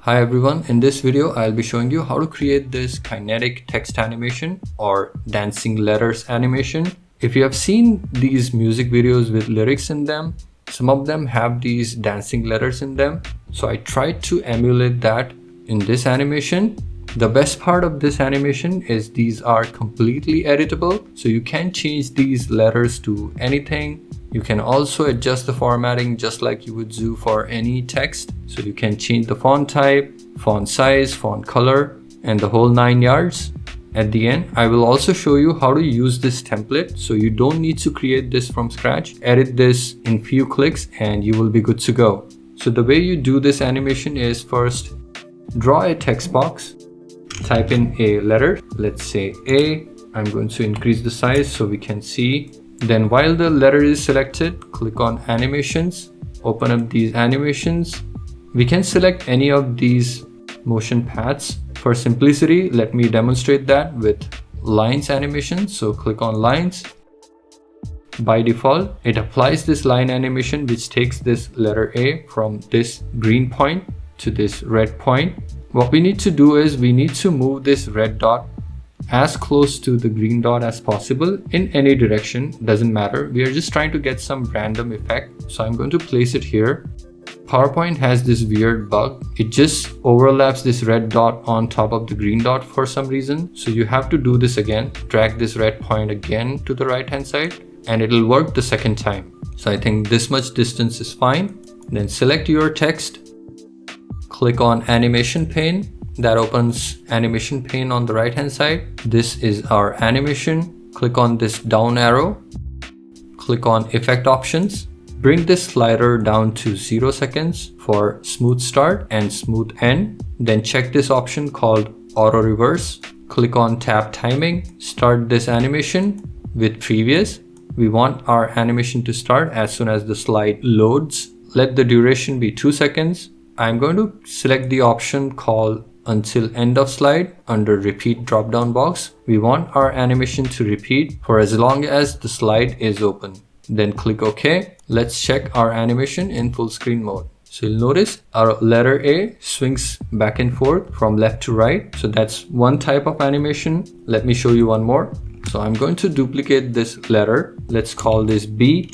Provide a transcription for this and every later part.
Hi everyone, in this video I'll be showing you how to create this kinetic text animation or dancing letters animation. If you have seen these music videos with lyrics in them, some of them have these dancing letters in them. So I tried to emulate that in this animation. The best part of this animation is these are completely editable, so you can change these letters to anything. You can also adjust the formatting just like you would do for any text. So you can change the font type, font size, font color, and the whole 9 yards. At the end, I will also show you how to use this template, so you don't need to create this from scratch. Edit this in few clicks and you will be good to go. So the way you do this animation is first draw a text box, type in a letter, let's say A. I'm going to increase the size so we can see. Then while the letter is selected, click on animations, open up these animations. We can select any of these motion paths. For simplicity, let me demonstrate that with lines animation. So click on lines. By default, it applies this line animation which takes this letter A from this green point to this red point. What we need to do is we need to move this red dot as close to the green dot as possible in any direction, doesn't matter. We are just trying to get some random effect. So I'm going to place it here. PowerPoint has this weird bug. It just overlaps this red dot on top of the green dot for some reason. So you have to do this again. Drag this red point again to the right hand side and it'll work the second time. So I think this much distance is fine. Then select your text. Click on animation pane. That opens animation pane on the right hand side. This is our animation. Click on this down arrow. Click on effect options. Bring this slider down to 0 seconds for smooth start and smooth end. Then check this option called auto reverse. Click on tap timing. Start this animation with previous. We want our animation to start as soon as the slide loads. Let the duration be 2 seconds. I'm going to select the option called until end of slide under repeat drop down box. We want our animation to repeat for as long as the slide is open. Then click OK. Let's check our animation in full screen mode. So you'll notice our letter A swings back and forth from left to right. So that's one type of animation. Let me show you one more. So I'm going to duplicate this letter. Let's call this B.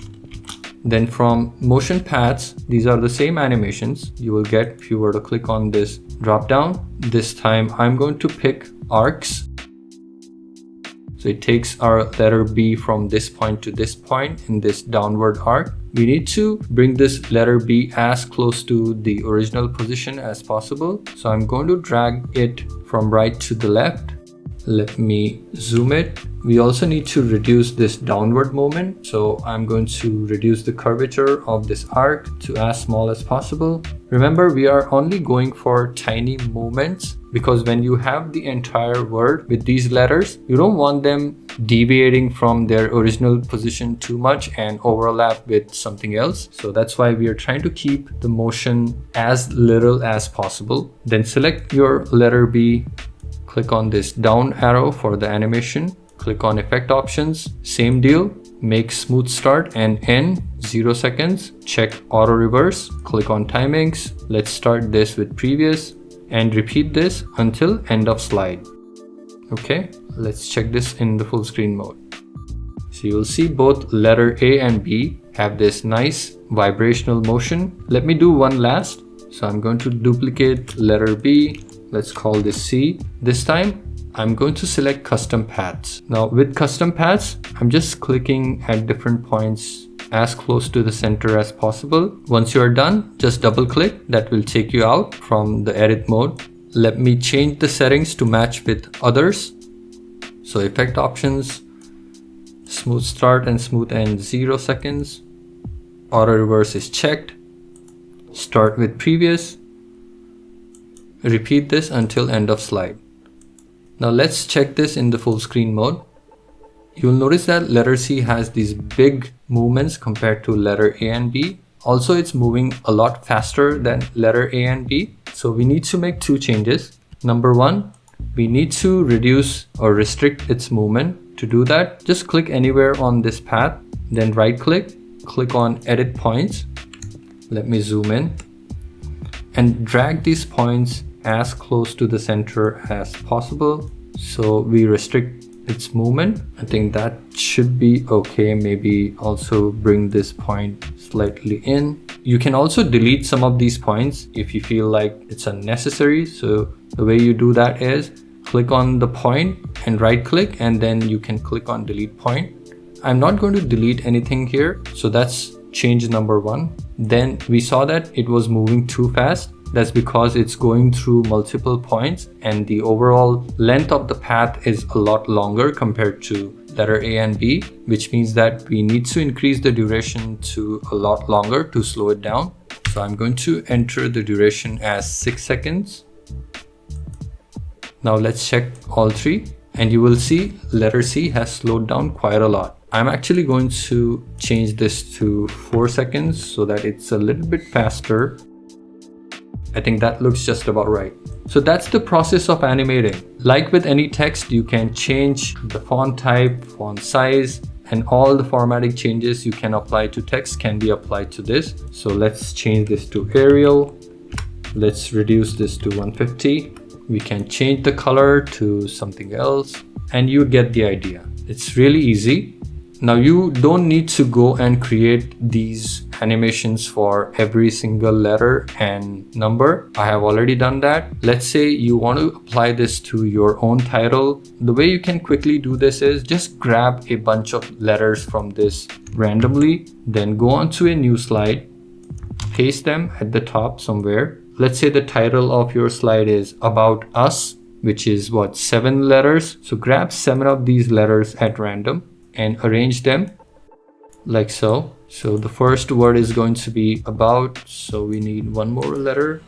Then from motion paths, these are the same animations you will get if you were to click on this drop down. This time I'm going to pick arcs. So it takes our letter B from this point to this point in this downward arc. We need to bring this letter B as close to the original position as possible. So I'm going to drag it from right to the left. Let me zoom it. We also need to reduce this downward movement. So I'm going to reduce the curvature of this arc to as small as possible. Remember, we are only going for tiny movements because when you have the entire word with these letters, you don't want them deviating from their original position too much and overlap with something else. So that's why we are trying to keep the motion as little as possible. Then select your letter B. Click on this down arrow for the animation. Click on effect options. Same deal. Make smooth start and end 0 seconds. Check auto reverse. Click on timings. Let's start this with previous and repeat this until end of slide. Okay, let's check this in the full screen mode. So you'll see both letter A and B have this nice vibrational motion. Let me do one last. So I'm going to duplicate letter B. Let's call this C. This time, I'm going to select custom paths. Now with custom paths, I'm just clicking at different points as close to the center as possible. Once you are done, just double click. That will take you out from the edit mode. Let me change the settings to match with others. So effect options, smooth start and smooth end 0 seconds. Auto reverse is checked. Start with previous. Repeat this until end of slide. Now let's check this in the full screen mode. You'll notice that letter C has these big movements compared to letter A and B. Also, it's moving a lot faster than letter A and B. So we need to make two changes. Number one, we need to reduce or restrict its movement. To do that, just click anywhere on this path, then right click, click on edit points. Let me zoom in. and drag these points as close to the center as possible. So we restrict its movement. I think that should be okay. Maybe also bring this point slightly in. You can also delete some of these points if you feel like it's unnecessary. So the way you do that is click on the point and right click, and then you can click on delete point. I'm not going to delete anything here. So that's change number 1. Then we saw that it was moving too fast. That's because it's going through multiple points and the overall length of the path is a lot longer compared to letter A and B, which means that we need to increase the duration to a lot longer to slow it down. So I'm going to enter the duration as 6 seconds. Now let's check all 3, and you will see letter C has slowed down quite a lot. I'm actually going to change this to 4 seconds so that it's a little bit faster. I think that looks just about right. So that's the process of animating. Like with any text, you can change the font type, font size, and all the formatting changes you can apply to text can be applied to this. So let's change this to Arial. Let's reduce this to 150. We can change the color to something else, and you get the idea. It's really easy. Now you don't need to go and create these animations for every single letter and number. I have already done that. Let's say you want to apply this to your own title. The way you can quickly do this is just grab a bunch of letters from this randomly, then go on to a new slide, paste them at the top somewhere. Let's say the title of your slide is About Us, which is 7 letters. So grab 7 of these letters at random and arrange them like so. So the first word is going to be about, so we need 1 more letter.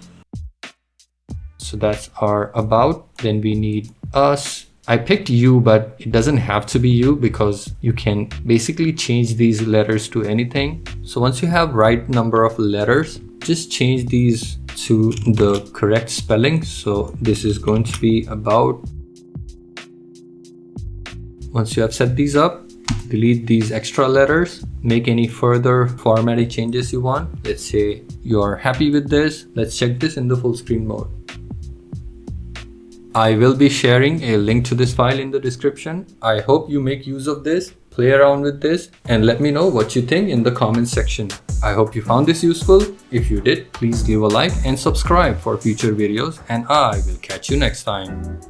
So that's our about. Then we need us. I picked you, but it doesn't have to be you because you can basically change these letters to anything. So once you have right number of letters, just change these to the correct spelling. So this is going to be about. Once you have set these up, delete these extra letters, make any further formatting changes you want. Let's say you're happy with this. Let's check this in the full screen mode. I will be sharing a link to this file in the description. I hope you make use of this, play around with this, and let me know what you think in the comments section. I hope you found this useful. If you did, please leave a like and subscribe for future videos, and I will catch you next time.